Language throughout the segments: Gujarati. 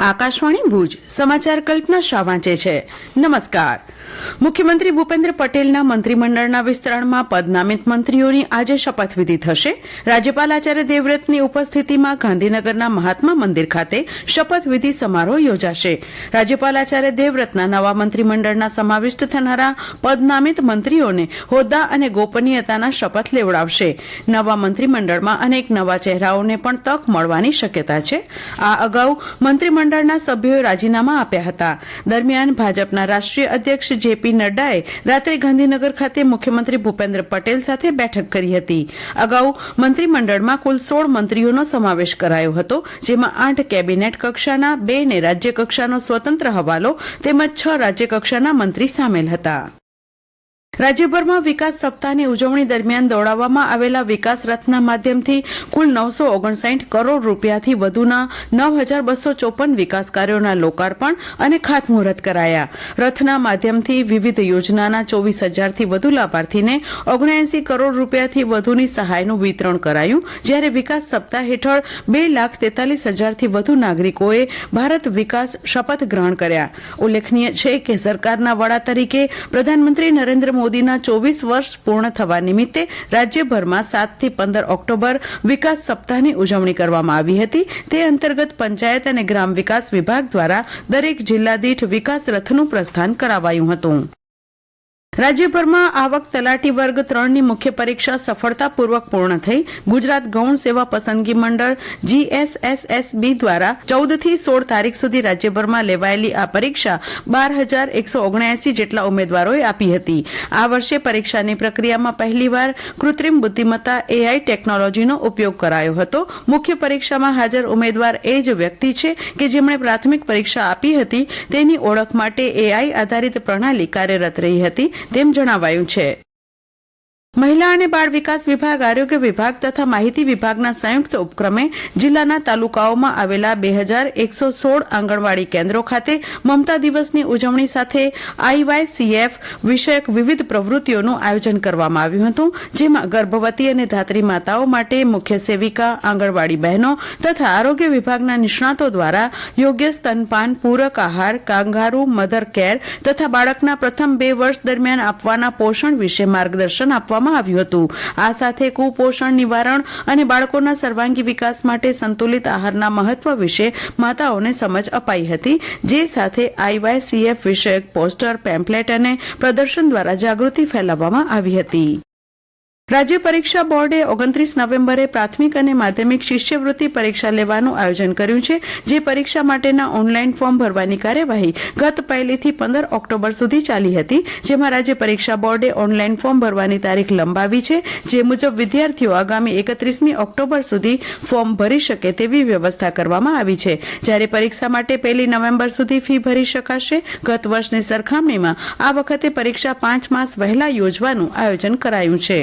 આકાશવાણી ભુજ સમાચાર કલ્પના શાહ વાંચે છે. નમસ્કાર. મુખ્યમંત્રી ભૂપેન્દ્ર પટેલના મંત્રીમંડળના વિસ્તરણમાં પદનામિત મંત્રીઓની આજે શપથવિધિ થશે. રાજ્યપાલ આચાર્ય દેવવ્રતની ઉપસ્થિતિમાં ગાંધીનગરના મહાત્મા મંદિર ખાતે શપથવિધિ સમારોહ યોજાશે. રાજ્યપાલ આચાર્ય દેવવ્રતના નવા મંત્રીમંડળના સમાવિષ્ટ થનારા પદનામિત મંત્રીઓને હોદ્દા અને ગોપનીયતાના શપથ લેવડાવશે. નવા મંત્રીમંડળમાં અનેક નવા ચહેરાઓને પણ તક મળવાની શક્યતા છે. આ અગાઉ મંત્રીમંડળના સભ્યોએ રાજીનામા આપ્યા હતા. દરમિયાન ભાજપના રાષ્ટ્રીય અધ્યક્ષ જેપી નડ્ડાએ રાત્રે ગાંધીનગર ખાતે મુખ્યમંત્રી ભૂપેન્દ્ર પટેલ સાથે બેઠક કરી હતી. અગાઉ મંત્રીમંડળમાં કુલ 16 મંત્રીઓનો સમાવેશ કરાયો હતો, જેમાં 8 કેબિનેટ કક્ષાના, 2 ને રાજ્ય કક્ષાનો સ્વતંત્ર હવાલો તેમજ 6 રાજ્ય કક્ષાના મંત્રી સામેલ હતા. રાજ્યભરમાં વિકાસ સપ્તાહની ઉજવણી દરમિયાન દોડાવવામાં આવેલા વિકાસ રથના માધ્યમથી કુલ 959 કરોડ રૂપિયાથી વધુના 9254 વિકાસ કાર્યોના લોકાર્પણ અને ખાતમુહૂર્ત કરાયા. રથના માધ્યમથી વિવિધ યોજનાના 24,000થી વધુ લાભાર્થીને 79 કરોડ રૂપિયાથી વધુની સહાયનું વિતરણ કરાયું, જ્યારે વિકાસ સપ્તાહ હેઠળ 2,43,000થી વધુ નાગરિકોએ ભારત વિકાસ શપથ ગ્રહણ કર્યા. ઉલ્લેખનીય છે કે સરકારના વડા તરીકે પ્રધાનમંત્રી નરેન્દ્ર મોદીના 24 વર્ષ પૂર્ણ થવા નિમિત્તે રાજ્યભરમાં 7 થી 15 ઓક્ટોબર વિકાસ સપ્તાહની ઉજવણી કરવામાં આવી હતી. તે અંતર્ગત પંચાયત અને ગ્રામ વિકાસ વિભાગ દ્વારા દરેક જિલ્લા દીઠ વિકાસ રથનું પ્રસ્થાન કરાવાયું હતું. રાજ્યભરમાં આવક તલાટી વર્ગ 3ની મુખ્ય પરીક્ષા સફળતાપૂર્વક પૂર્ણ થઈ. ગુજરાત ગૌણ સેવા પસંદગી મંડળ GSSSB દ્વારા 14 થી 16 તારીખ સુધી રાજ્યભરમાં લેવાયેલી આ પરીક્ષા 12,179 જેટલા ઉમેદવારોએ આપી હતી. આ વર્ષે પરીક્ષાની પ્રક્રિયામાં પહેલીવાર કૃત્રિમ બુદ્ધિમત્તા AI ટેકનોલોજીનો ઉપયોગ કરાયો હતો. મુખ્ય પરીક્ષામાં હાજર ઉમેદવાર એ જ વ્યક્તિ છે કે જેમણે પ્રાથમિક પરીક્ષા આપી હતી. તેની ઓળખ માટે AI આધારિત પ્રણાલી કાર્યરત રહી હતી તેમ જણાવાયું છે. મહિલા અને બાળ વિકાસ વિભાગ, આરોગ્ય વિભાગ તથા માહિતી વિભાગના સંયુક્ત ઉપક્રમે જિલ્લાના તાલુકાઓમાં આવેલા 2,116 આંગણવાડી કેન્દ્રો ખાતે મમતા દિવસની ઉજવણી સાથે IYCF વિષયક વિવિધ પ્રવૃત્તિઓનું આયોજન કરવામાં આવ્યું હતું, જેમાં ગર્ભવતી અને ધાત્રી માતાઓ માટે મુખ્ય સેવિકા, આંગણવાડી બહેનો તથા આરોગ્ય વિભાગના નિષ્ણાતો દ્વારા યોગ્ય સ્તનપાન, પૂરક આહાર, કાંગારૂ મધર કેર તથા બાળકના પ્રથમ 2 વર્ષ દરમિયાન આપવાના પોષણ વિશે માર્ગદર્શન આપવામાં આવ્યું હતું. આ સાથે કુપોષણ નિવારણ અને બાળકોના સર્વાંગી વિકાસ માટે સંતુલિત આહારના મહત્વ વિશે માતાઓને સમજ અપાઈ હતી, જે સાથે IYCF વિષયક પોસ્ટર, પેમ્પલેટ અને પ્રદર્શન દ્વારા જાગૃતિ ફેલાવવામાં આવી હતી. રાજ્ય પરીક્ષા બોર્ડે 29 નવેમ્બરે પ્રાથમિક અને માધ્યમિક શિષ્યવૃત્તિ પરીક્ષા લેવાનું આયોજન કર્યું છે. જે પરીક્ષા માટેના ઓનલાઈન ફોર્મ ભરવાની કાર્યવાહી ગત 1 થી 15 ઓક્ટોબર સુધી ચાલી હતી, જેમાં રાજ્ય પરીક્ષા બોર્ડે ઓનલાઈન ફોર્મ ભરવાની તારીખ લંબાવી છે. જે મુજબ વિદ્યાર્થીઓ આગામી 31મી ઓક્ટોબર સુધી ફોર્મ ભરી શકે તેવી વ્યવસ્થા કરવામાં આવી છે, જ્યારે પરીક્ષા માટે 1 નવેમ્બર સુધી ફી ભરી શકાશે. ગત વર્ષની સરખામણીમાં આ વખતે પરીક્ષા 5 માસ વહેલા યોજવાનું આયોજન કરાયું છે.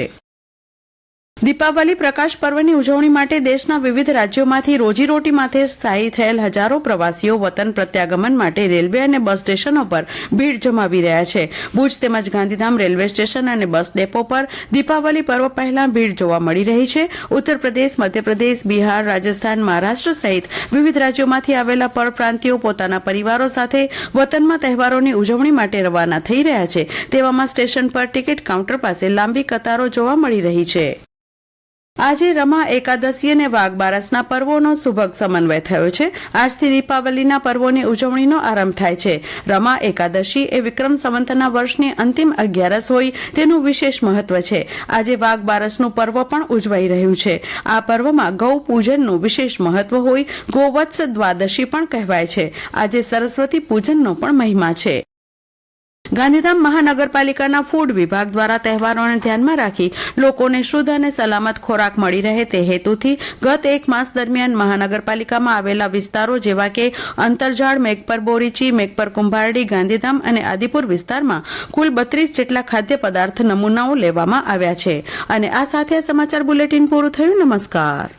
દીપાવલી પ્રકાશ પર્વની ઉજવણી માટે દેશના વિવિધ રાજ્યોમાંથી રોજીરોટી માટે સ્થાયી થયેલ હજારો પ્રવાસીઓ વતન પ્રત્યાગમન માટે રેલવે અને બસ સ્ટેશનો પર ભીડ જમાવી રહ્યા છે. ભુજ તેમજ ગાંધીધામ રેલવે સ્ટેશન અને બસ ડેપો પર દીપાવલી પર્વ પહેલા ભીડ જોવા મળી રહી છે. ઉત્તર પ્રદેશ, મધ્યપ્રદેશ, બિહાર, રાજસ્થાન, મહારાષ્ટ્ર સહિત વિવિધ રાજ્યોમાંથી આવેલા પરપ્રાંતિયો પોતાના પરિવારો સાથે વતનમાં તહેવારોની ઉજવણી માટે રવાના થઈ રહ્યા છે. તેવામાં સ્ટેશન પર ટિકિટ કાઉન્ટર પાસે લાંબી કતારો જોવા મળી રહી છે. આજે રમા એકાદશી અને વાઘ બારસના પર્વોનો સુભગ સમન્વય થયો છે. આજથી દીપાવલીના પર્વોની ઉજવણીનો આરંભ થાય છે. રમા એકાદશી એ વિક્રમ સંવતના વર્ષની અંતિમ 11 હોય તેનું વિશેષ મહત્વ છે. આજે વાઘ બારસનું પર્વ પણ ઉજવાઈ રહ્યું છે. આ પર્વમાં ગૌ પૂજનનું વિશેષ મહત્વ હોય ગોવત્સ દ્વાદશી પણ કહેવાય છે. આજે સરસ્વતી પૂજનનો પણ મહિમા છે. ગાંધીધામ મહાનગરપાલિકાના ફૂડ વિભાગ દ્વારા તહેવારોને ધ્યાનમાં રાખી લોકોને શુદ્ધ અને સલામત ખોરાક મળી રહે તે હેતુથી ગત 1 માસ દરમિયાન મહાનગરપાલિકામાં આવેલા વિસ્તારો જેવા કે અંતરજાળ, મેઘપર બોરીચી, મેઘપર કુંભારડી, ગાંધીધામ અને આદિપુર વિસ્તારમાં કુલ 32 જેટલા ખાદ્ય પદાર્થ નમૂનાઓ લેવામાં આવ્યા છે. અને આ સાથે સમાચાર બુલેટિન પૂરું થયું. નમસ્કાર.